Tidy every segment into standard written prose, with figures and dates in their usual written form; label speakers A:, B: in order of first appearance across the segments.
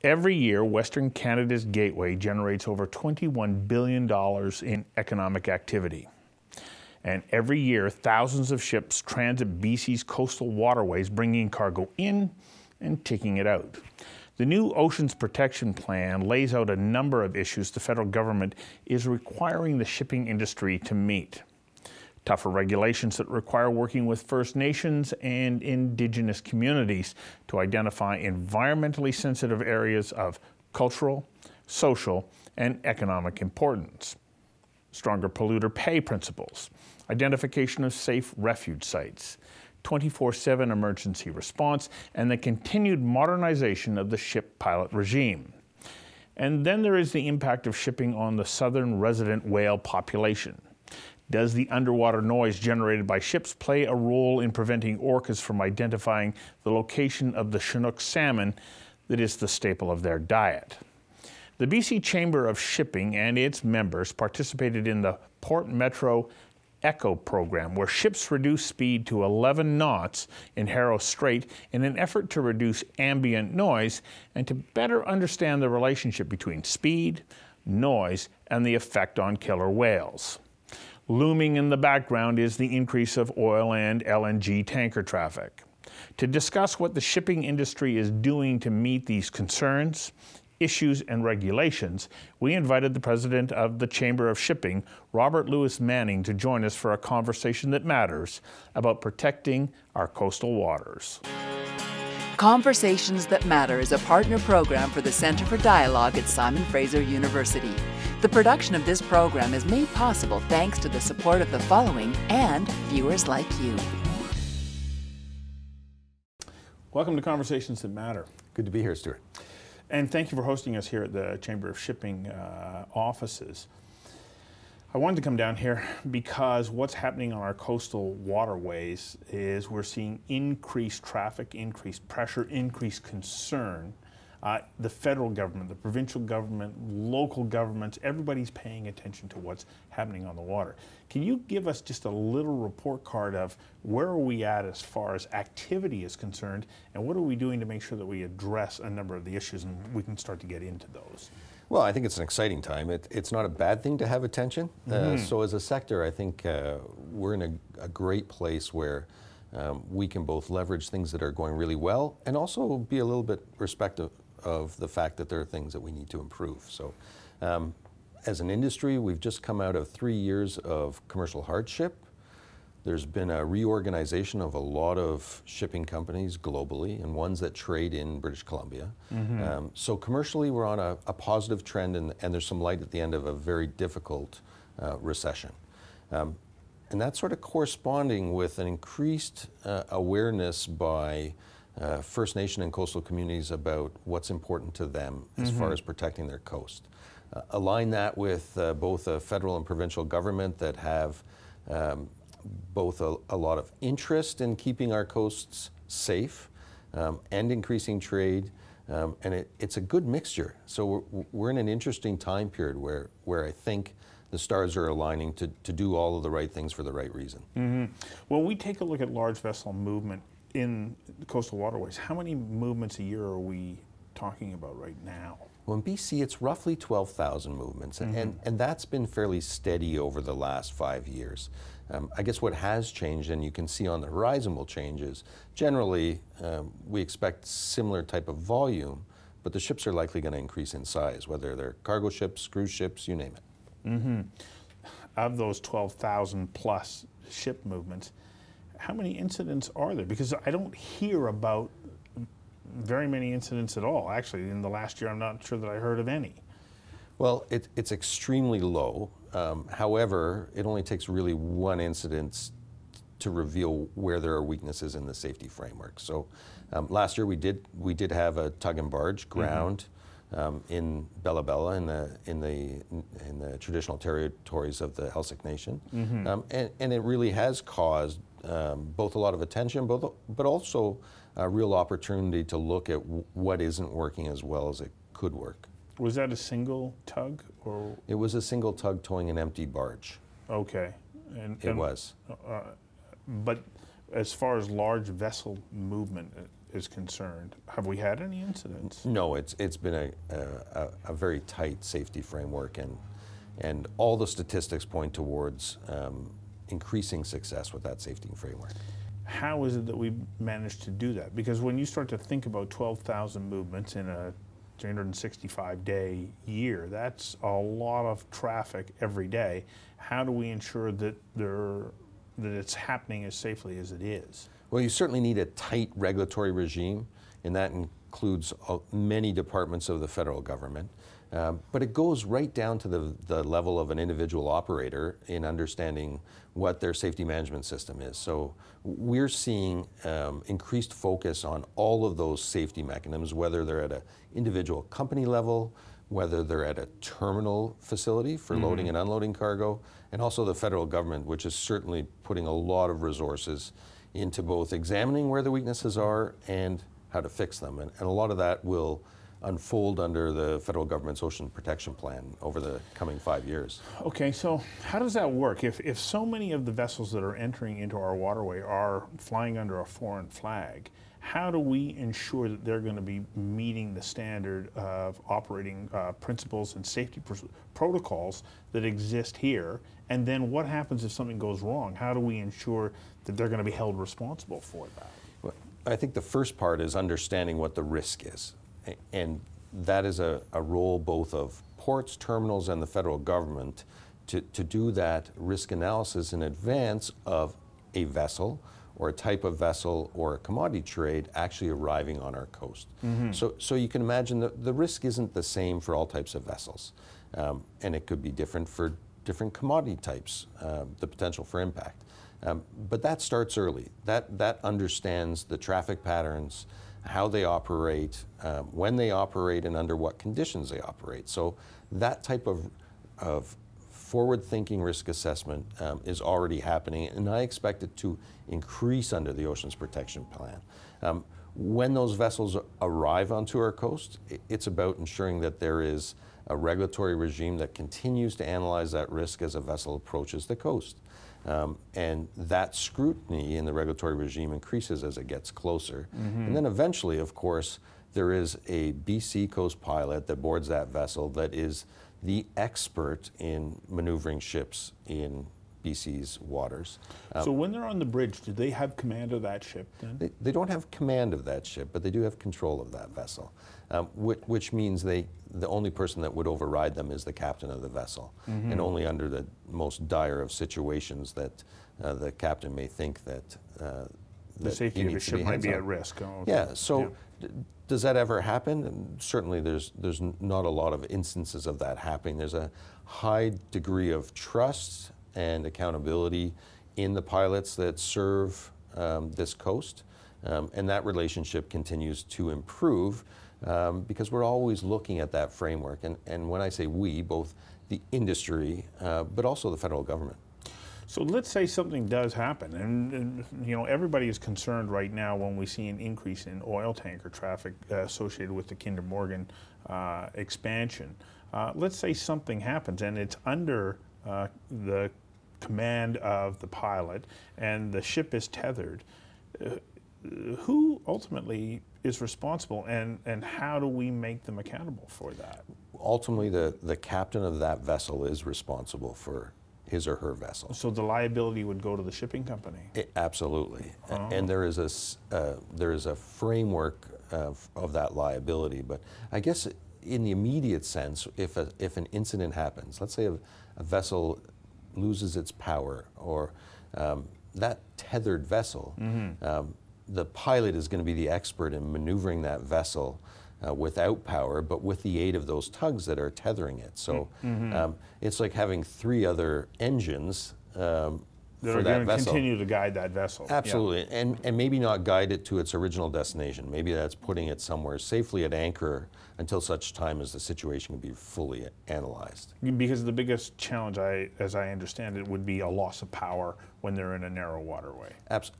A: Every year, Western Canada's gateway generates over $21 billion in economic activity. And every year, thousands of ships transit BC's coastal waterways, bringing cargo in and taking it out. The new Oceans Protection Plan lays out a number of issues the federal government is requiring the shipping industry to meet. Tougher regulations that require working with First Nations and Indigenous communities to identify environmentally sensitive areas of cultural, social, and economic importance. Stronger polluter pay principles, identification of safe refuge sites, 24/7 emergency response, and the continued modernization of the ship pilot regime. And then there is the impact of shipping on the southern resident whale population. Does the underwater noise generated by ships play a role in preventing orcas from identifying the location of the Chinook salmon that is the staple of their diet? The BC Chamber of Shipping and its members participated in the Port Metro Echo program, where ships reduce speed to 11 knots in Haro Strait in an effort to reduce ambient noise and to better understand the relationship between speed, noise, and the effect on killer whales. Looming in the background is the increase of oil and LNG tanker traffic. To discuss what the shipping industry is doing to meet these concerns, issues, and regulations, we invited the president of the Chamber of Shipping, Robert Louis Manning, to join us for a conversation that matters about protecting our coastal waters.
B: Conversations That Matter is a partner program for the Centre for Dialogue at Simon Fraser University. The production of this program is made possible thanks to the support of the following and viewers like you.
A: Welcome to Conversations That Matter.
C: Good to be here, Stuart.
A: And thank you for hosting us here at the Chamber of Shipping offices. I wanted to come down here because what's happening on our coastal waterways is we're seeing increased traffic, increased pressure, increased concern. The federal government, the provincial government, local governments, everybody's paying attention to what's happening on the water. Can you give us just a little report card of where are we at as far as activity is concerned, and what are we doing to make sure that we address a number of the issues and we can start to get into those?
C: Well, I think it's an exciting time. It's not a bad thing to have attention. So as a sector, I think we're in a great place where we can both leverage things that are going really well and also be a little bit respectful of the fact that there are things that we need to improve. So as an industry, we've just come out of 3 years of commercial hardship. There's been a reorganization of a lot of shipping companies globally and ones that trade in British Columbia. So commercially, we're on a positive trend, and there's some light at the end of a very difficult recession. And that's sort of corresponding with an increased awareness by First Nation and coastal communities about what's important to them as far as protecting their coast. Align that with both a federal and provincial government that have both a lot of interest in keeping our coasts safe and increasing trade, and it's a good mixture. So we're in an interesting time period where I think the stars are aligning to do all of the right things for the right reason.
A: When we take a look at large vessel movement in the coastal waterways, how many movements a year are we talking about right now?
C: Well, in BC, it's roughly 12,000 movements, and that's been fairly steady over the last 5 years. I guess what has changed, and you can see on the horizon will change, is generally we expect similar type of volume, but the ships are likely going to increase in size, whether they're cargo ships, cruise ships, you name it.
A: Of those 12,000 plus ship movements, how many incidents are there? Because I don't hear about very many incidents at all. Actually, in the last year, I'm not sure that I heard of any.
C: Well, it's extremely low. However, it only takes really one incident to reveal where there are weaknesses in the safety framework. So last year we did have a tug and barge ground in Bella Bella in the traditional territories of the Helsik Nation, and it really has caused both a lot of attention, but also a real opportunity to look at what isn't working as well as it could work.
A: Was that a single tug, or?
C: It was a single tug towing an empty barge.
A: Okay.
C: It was.
A: But as far as large vessel movement, is concerned, have we had any incidents?
C: No, it's been a very tight safety framework, and all the statistics point towards increasing success with that safety framework.
A: How is it that we managed to do that? Because when you start to think about 12,000 movements in a 365-day year, that's a lot of traffic every day. How do we ensure that it's happening as safely as it is?
C: Well, you certainly need a tight regulatory regime, and that includes many departments of the federal government. But it goes right down to the level of an individual operator in understanding what their safety management system is. So we're seeing increased focus on all of those safety mechanisms, whether they're at an individual company level, whether they're at a terminal facility for loading and unloading cargo, and also the federal government, which is certainly putting a lot of resources into both examining where the weaknesses are and how to fix them. And a lot of that will unfold under the federal government's Ocean Protection Plan over the coming 5 years.
A: Okay, so how does that work? If so many of the vessels that are entering into our waterway are flying under a foreign flag, how do we ensure that they're going to be meeting the standard of operating principles and safety protocols that exist here? And then what happens if something goes wrong? How do we ensure that they're going to be held responsible for that?
C: Well, I think the first part is understanding what the risk is. And that is a role both of ports, terminals, and the federal government to do that risk analysis in advance of a vessel or a type of vessel or a commodity trade actually arriving on our coast. So you can imagine that the risk isn't the same for all types of vessels. And it could be different for different commodity types, the potential for impact. But that starts early. That understands the traffic patterns, how they operate, when they operate, and under what conditions they operate. So that type of forward-thinking risk assessment is already happening, and I expect it to increase under the Oceans Protection Plan. When those vessels arrive onto our coast, it's about ensuring that there is a regulatory regime that continues to analyze that risk as a vessel approaches the coast. And that scrutiny in the regulatory regime increases as it gets closer. And then eventually, of course, there is a BC coast pilot that boards that vessel that is the expert in maneuvering ships in BC's waters.
A: So when they're on the bridge, do they have command of that ship then?
C: They don't have command of that ship, but they do have control of that vessel, which means the only person that would override them is the captain of the vessel, and only under the most dire of situations that the captain may think that
A: the safety of the ship might be at risk. Oh, okay.
C: Yeah, so does that ever happen? And certainly there's not a lot of instances of that happening. There's a high degree of trust and accountability in the pilots that serve this coast. And that relationship continues to improve because we're always looking at that framework. And when I say we, both the industry, but also the federal government.
A: So let's say something does happen, and you know, everybody is concerned right now when we see an increase in oil tanker traffic associated with the Kinder Morgan expansion. Let's say something happens and it's under the command of the pilot and the ship is tethered. Who ultimately is responsible, and how do we make them accountable for that?
C: Ultimately, the captain of that vessel is responsible for his or her vessel.
A: So the liability would go to the shipping company?
C: Absolutely. And there is a framework of that liability. But I guess in the immediate sense, if an incident happens, let's say a vessel loses its power, or that tethered vessel, the pilot is going to be the expert in maneuvering that vessel without power, but with the aid of those tugs that are tethering it. So it's like having 3 other engines
A: that are going to continue to guide that vessel.
C: Absolutely, yeah. And maybe not guide it to its original destination. Maybe that's putting it somewhere safely at anchor until such time as the situation can be fully analyzed.
A: Because the biggest challenge, as I understand it, would be a loss of power when they're in a narrow waterway.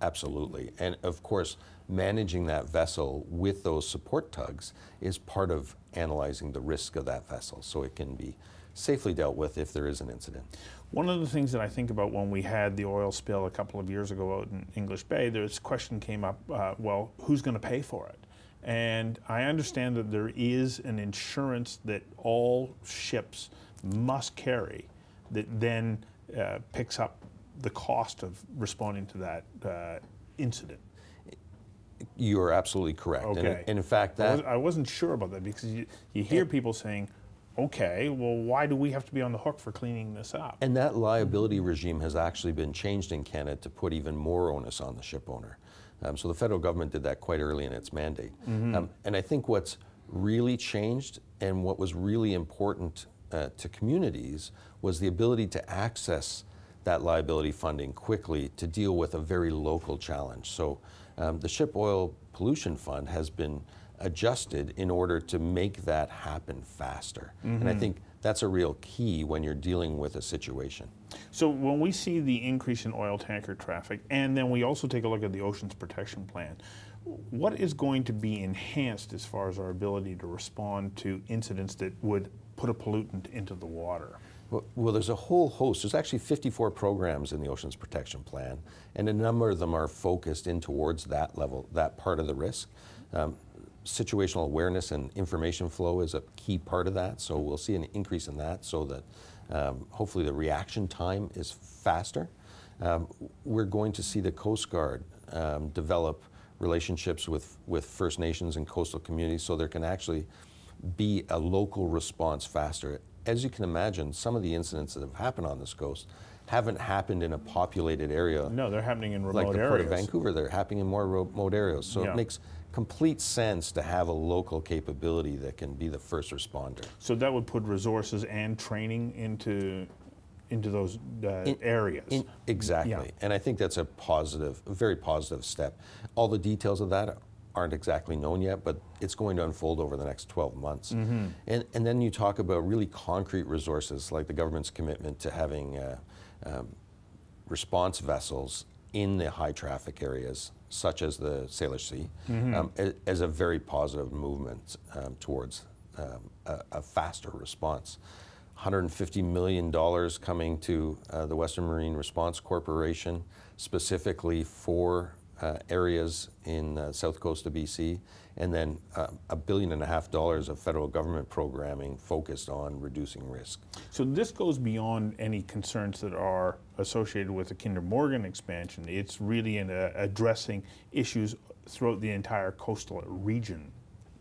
C: Absolutely, and of course, managing that vessel with those support tugs is part of analyzing the risk of that vessel, so it can be safely dealt with if there is an incident.
A: One of the things that I think about when we had the oil spill a couple of years ago out in English Bay, this question came up, well, who's going to pay for it? And I understand that there is an insurance that all ships must carry that then picks up the cost of responding to that incident.
C: You are absolutely correct.
A: Okay.
C: And in fact, that
A: I wasn't sure about that, because you hear people saying, okay, well, why do we have to be on the hook for cleaning this up?
C: And that liability regime has actually been changed in Canada to put even more onus on the ship owner. So the federal government did that quite early in its mandate. And I think what's really changed and what was really important to communities was the ability to access that liability funding quickly to deal with a very local challenge. So the Ship Oil Pollution Fund has been adjusted in order to make that happen faster. And I think that's a real key when you're dealing with a situation.
A: So when we see the increase in oil tanker traffic, and then we also take a look at the Oceans Protection Plan, what is going to be enhanced as far as our ability to respond to incidents that would put a pollutant into the water?
C: Well, there's a whole host. There's actually 54 programs in the Oceans Protection Plan, and a number of them are focused in towards that level, that part of the risk. Situational awareness and information flow is a key part of that, so we'll see an increase in that so that hopefully the reaction time is faster. We're going to see the Coast Guard develop relationships with First Nations and coastal communities so there can actually be a local response faster. As you can imagine, some of the incidents that have happened on this coast haven't happened in a populated area.
A: No, they're happening in remote
C: like the
A: areas.
C: Port of Vancouver. They're happening in more remote areas. So
A: Yeah.
C: it makes complete sense to have a local capability that can be the first responder.
A: So that would put resources and training into those areas.
C: Exactly.
A: Yeah.
C: And I think that's a very positive step. All the details of that aren't exactly known yet, but it's going to unfold over the next 12 months. And then you talk about really concrete resources, like the government's commitment to having response vessels in the high traffic areas, such as the Salish Sea, as a very positive movement towards a faster response. $150 million coming to the Western Marine Response Corporation, specifically for areas in the south coast of BC, and then $1.5 billion of federal government programming focused on reducing risk.
A: So this goes beyond any concerns that are associated with the Kinder Morgan expansion. It's really in addressing issues throughout the entire coastal region.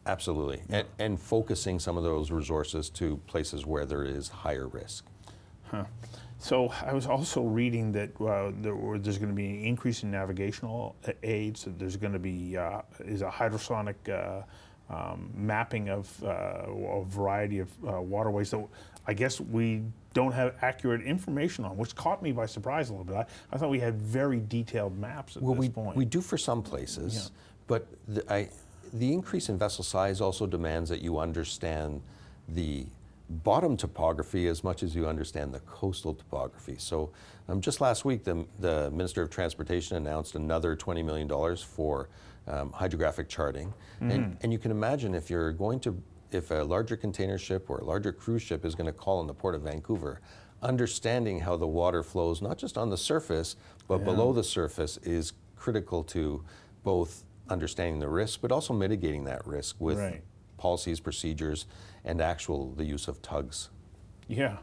C: Absolutely, and focusing some of those resources to places where there is higher risk.
A: So I was also reading that there's going to be an increase in navigational aids. That there's going to be is a hydrosonic mapping of a variety of waterways that I guess we don't have accurate information on, which caught me by surprise a little bit. I thought we had very detailed maps at this point.
C: We do for some places, but the increase in vessel size also demands that you understand the bottom topography as much as you understand the coastal topography. So just last week, the Minister of Transportation announced another $20 million for hydrographic charting. And you can imagine if a larger container ship or a larger cruise ship is going to call in the Port of Vancouver, understanding how the water flows, not just on the surface, but below the surface, is critical to both understanding the risk, but also mitigating that risk with policies, procedures, and the use of tugs.
A: Yeah.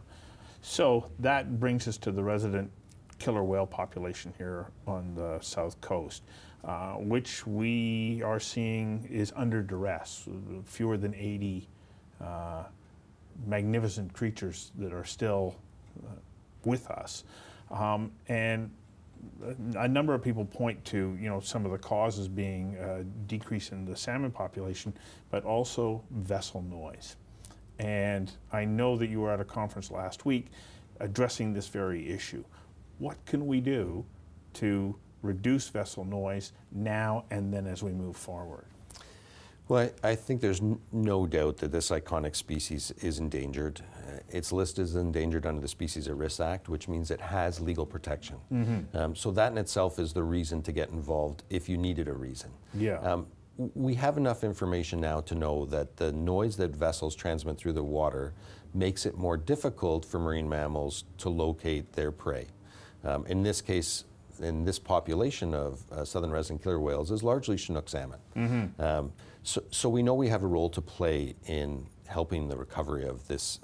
A: So that brings us to the resident killer whale population here on the south coast, which we are seeing is under duress. Fewer than 80 magnificent creatures that are still with us. And a number of people point to, some of the causes being a decrease in the salmon population, but also vessel noise. And I know that you were at a conference last week addressing this very issue. What can we do to reduce vessel noise now and then as we move forward?
C: Well, I think there's no doubt that this iconic species is endangered. It's listed as endangered under the Species at Risk Act, which means it has legal protection. So that in itself is the reason to get involved if you needed a reason.
A: Yeah.
C: we have enough information now to know that the noise that vessels transmit through the water makes it more difficult for marine mammals to locate their prey. In this case, in this population of southern resident killer whales is largely Chinook salmon. So we know we have a role to play in helping the recovery of this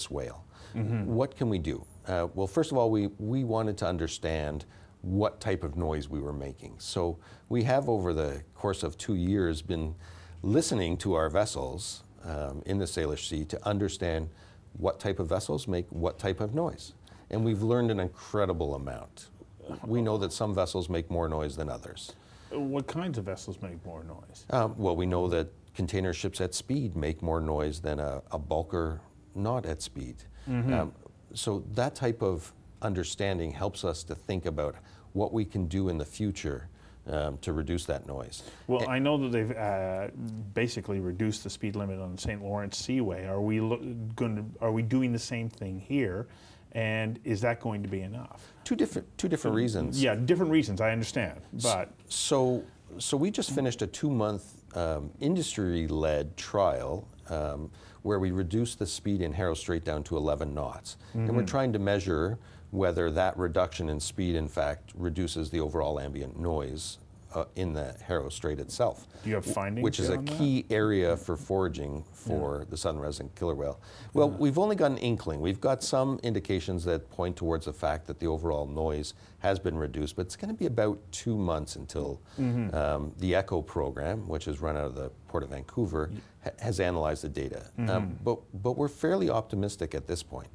C: whale. What can we do? Well, first of all, we wanted to understand what type of noise we were making. So we have, over the course of 2 years, been listening to our vessels in the Salish Sea to understand what type of vessels make what type of noise. And we've learned an incredible amount. We know that some vessels make more noise than others.
A: What kinds of vessels make more noise?
C: Well, we know that container ships at speed make more noise than a bulker not at speed. So that type of understanding helps us to think about what we can do in the future to reduce that noise.
A: Well, I know that they've basically reduced the speed limit on the St. Lawrence Seaway. Are we doing the same thing here? And is that going to be enough?
C: Two different reasons.
A: Yeah, different reasons, I understand. But
C: so we just finished a 2-month industry-led trial where we reduced the speed in Harrow Strait down to 11 knots. And we're trying to measure whether that reduction in speed, in fact, reduces the overall ambient noise in the Harrow Strait itself.
A: Do you have findings?
C: Which is a key area for foraging for the southern resident killer whale. Well, we've only got an inkling. We've got some indications that point towards the fact that the overall noise has been reduced, but it's going to be about 2 months until the ECHO program, which is run out of the Port of Vancouver, has analyzed the data. But we're fairly optimistic at this point.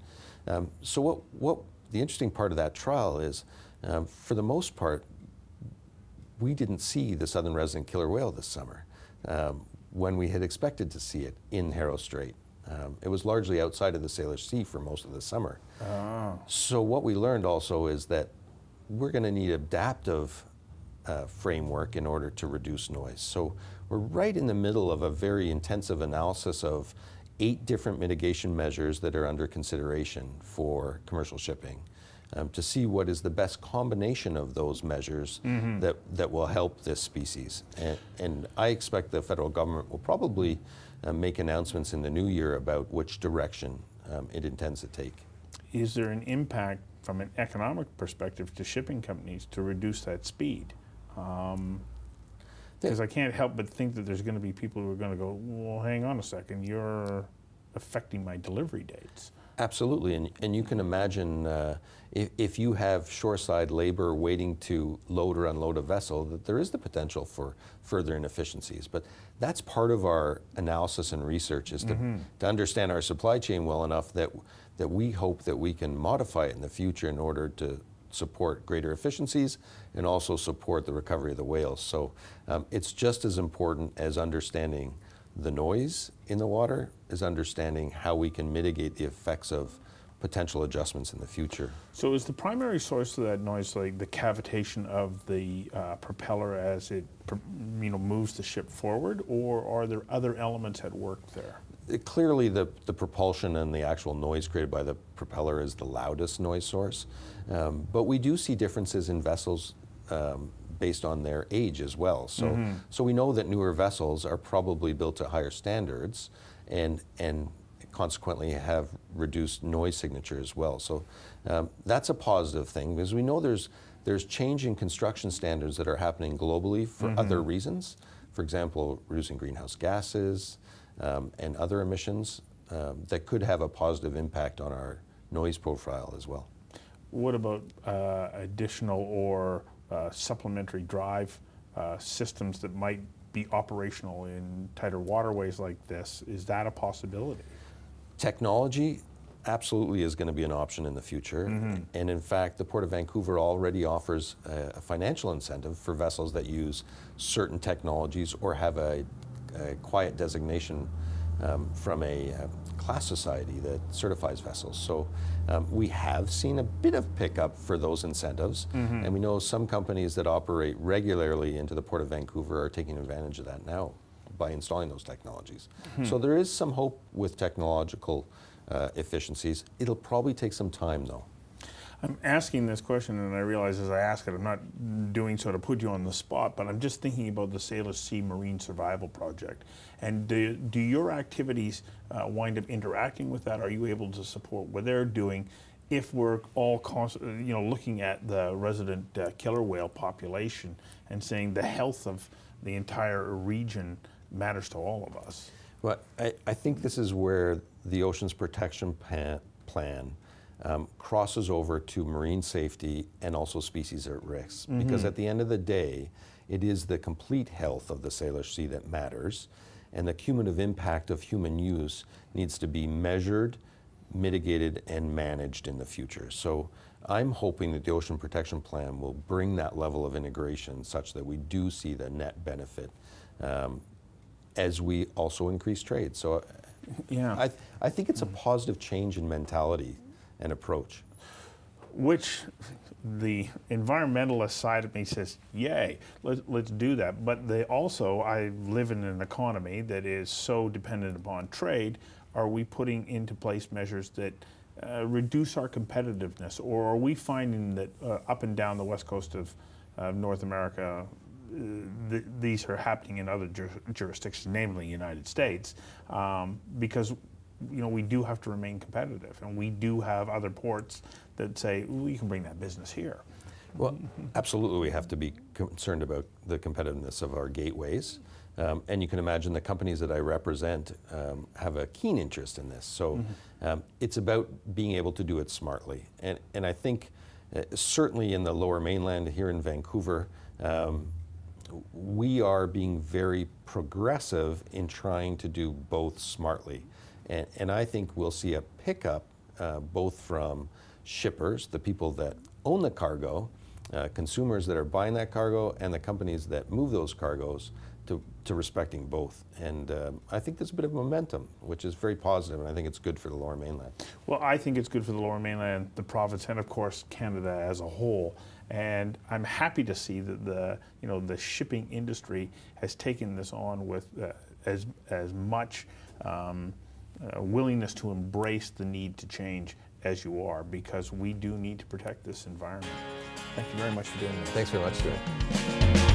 C: So what the interesting part of that trial is, for the most part, we didn't see the southern resident killer whale this summer when we had expected to see it in Harrow Strait. It was largely outside of the Salish Sea for most of the summer. So what we learned also is that we're going to need adaptive framework in order to reduce noise. So we're right in the middle of a very intensive analysis of 8 different mitigation measures that are under consideration for commercial shipping. To see what is the best combination of those measures that will help this species. And I expect the federal government will probably make announcements in the new year about which direction it intends to take.
A: Is there an impact from an economic perspective to shipping companies to reduce that speed? Because I can't help but think that there's going to be people who are going to go, well, hang on a second, you're affecting my delivery dates.
C: Absolutely, and you can imagine if you have shoreside labor waiting to load or unload a vessel, that there is the potential for further inefficiencies. But that's part of our analysis and research, is to understand our supply chain well enough that we hope that we can modify it in the future in order to support greater efficiencies and also support the recovery of the whales. So it's just as important as understanding the noise in the water is understanding how we can mitigate the effects of potential adjustments in the future.
A: So is the primary source of that noise like the cavitation of the propeller as it moves the ship forward, or are there other elements at work there?
C: Clearly the propulsion and the actual noise created by the propeller is the loudest noise source, but we do see differences in vessels based on their age as well. So we know that newer vessels are probably built to higher standards and consequently have reduced noise signature as well. So that's a positive thing, because we know there's change in construction standards that are happening globally for other reasons. For example, reducing greenhouse gases and other emissions that could have a positive impact on our noise profile as well.
A: What about additional or supplementary drive systems that might be operational in tighter waterways like this? Is that a possibility?
C: Technology absolutely is going to be an option in the future. And in fact, the Port of Vancouver already offers a financial incentive for vessels that use certain technologies or have a quiet designation from a class society that certifies vessels. So we have seen a bit of pickup for those incentives, and we know some companies that operate regularly into the Port of Vancouver are taking advantage of that now by installing those technologies. So there is some hope with technological efficiencies. It'll probably take some time though.
A: I'm asking this question, and I realize as I ask it, I'm not doing so to put you on the spot, but I'm just thinking about the Salish Sea Marine Survival Project. And do your activities wind up interacting with that? Are you able to support what they're doing if we're all looking at the resident killer whale population and saying the health of the entire region matters to all of us?
C: Well, I think this is where the Oceans Protection Plan crosses over to marine safety and also species at risk. Because at the end of the day, it is the complete health of the Salish Sea that matters, and the cumulative impact of human use needs to be measured, mitigated, and managed in the future. So I'm hoping that the Ocean Protection Plan will bring that level of integration such that we do see the net benefit as we also increase trade. So
A: yeah,
C: I think it's a positive change in mentality and approach.
A: Which the environmentalist side of me says, yay, let's do that. But I live in an economy that is so dependent upon trade. Are we putting into place measures that reduce our competitiveness? Or are we finding that up and down the west coast of North America, these are happening in other jurisdictions, namely the United States, because we do have to remain competitive, and we do have other ports that say, we can bring that business here.
C: Well, absolutely, we have to be concerned about the competitiveness of our gateways. And you can imagine the companies that I represent have a keen interest in this. So it's about being able to do it smartly. And I think certainly in the Lower Mainland here in Vancouver, we are being very progressive in trying to do both smartly. And I think we'll see a pickup both from shippers, the people that own the cargo, consumers that are buying that cargo, and the companies that move those cargoes to respecting both. And I think there's a bit of momentum, which is very positive, and I think it's good for the Lower Mainland.
A: Well, I think it's good for the Lower Mainland, the province, and of course Canada as a whole. And I'm happy to see that the shipping industry has taken this on with as much willingness to embrace the need to change as you are, because we do need to protect this environment. Thank you very much for doing this.
C: Thanks very much, Stuart.